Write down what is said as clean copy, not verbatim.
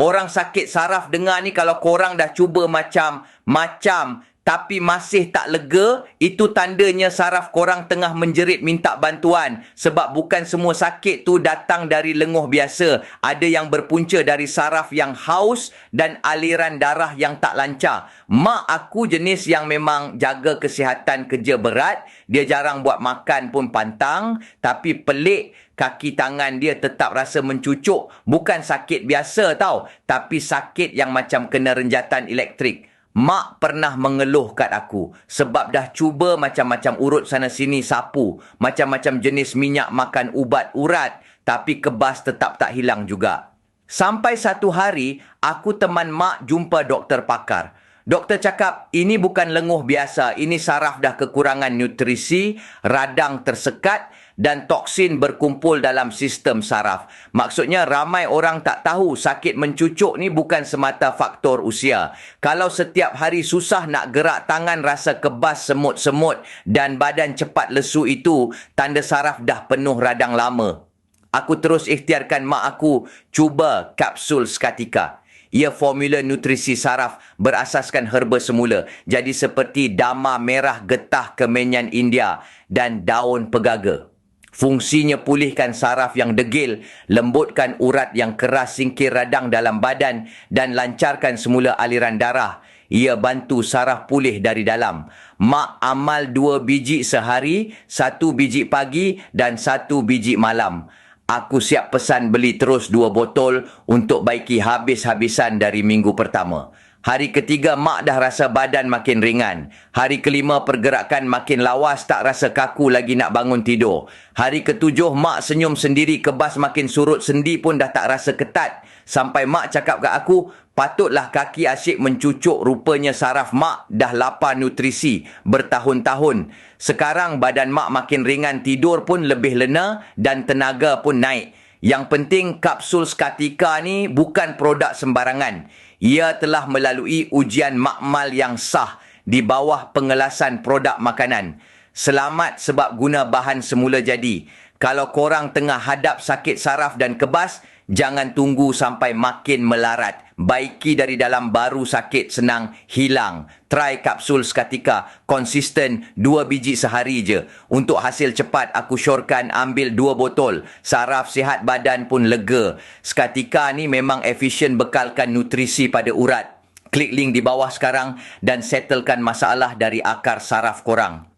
Orang sakit saraf dengar ni, kalau korang dah cuba macam-macam tapi masih tak lega, itu tandanya saraf korang tengah menjerit minta bantuan. Sebab bukan semua sakit tu datang dari lenguh biasa. Ada yang berpunca dari saraf yang haus dan aliran darah yang tak lancar. Mak aku jenis yang memang jaga kesihatan kerja berat. Dia jarang buat makan pun pantang. Tapi pelik, kaki tangan dia tetap rasa mencucuk. Bukan sakit biasa tau, tapi sakit yang macam kena renjatan elektrik. Mak pernah mengeluh kat aku sebab dah cuba macam-macam urut sana sini sapu, macam-macam jenis minyak makan ubat urat, tapi kebas tetap tak hilang juga. Sampai satu hari, aku teman mak jumpa doktor pakar. Doktor cakap, ini bukan lenguh biasa, ini saraf dah kekurangan nutrisi, radang tersekat dan toksin berkumpul dalam sistem saraf. Maksudnya ramai orang tak tahu sakit mencucuk ni bukan semata faktor usia. Kalau setiap hari susah nak gerak tangan, rasa kebas, semut-semut dan badan cepat lesu, itu tanda saraf dah penuh radang lama. Aku terus ikhtiarkan mak aku cuba kapsul Skatika. Ia formula nutrisi saraf berasaskan herba semula. Jadi seperti dama merah getah kemenyan India dan daun pegaga. Fungsinya pulihkan saraf yang degil, lembutkan urat yang keras, singkir radang dalam badan dan lancarkan semula aliran darah. Ia bantu saraf pulih dari dalam. Mak amal 2 biji sehari, 1 biji pagi dan 1 biji malam. Aku siap pesan beli terus 2 botol untuk baiki habis-habisan dari minggu pertama. Hari ketiga, mak dah rasa badan makin ringan. Hari kelima, pergerakan makin lawas, tak rasa kaku lagi nak bangun tidur. Hari ketujuh, mak senyum sendiri, kebas makin surut, sendi pun dah tak rasa ketat. Sampai mak cakap kat aku, patutlah kaki asyik mencucuk, rupanya saraf mak dah lapar nutrisi bertahun-tahun. Sekarang badan mak makin ringan, tidur pun lebih lena dan tenaga pun naik. Yang penting kapsul Skatika ni bukan produk sembarangan. Ia telah melalui ujian makmal yang sah di bawah pengelasan produk makanan. Selamat sebab guna bahan semula jadi. Kalau korang tengah hadap sakit saraf dan kebas, jangan tunggu sampai makin melarat. Baiki dari dalam, baru sakit senang hilang. Try kapsul Skatika. Konsisten 2 biji sehari je. Untuk hasil cepat, aku syorkan ambil 2 botol. Saraf sihat, badan pun lega. Skatika ni memang efisien bekalkan nutrisi pada urat. Klik link di bawah sekarang dan settlekan masalah dari akar saraf korang.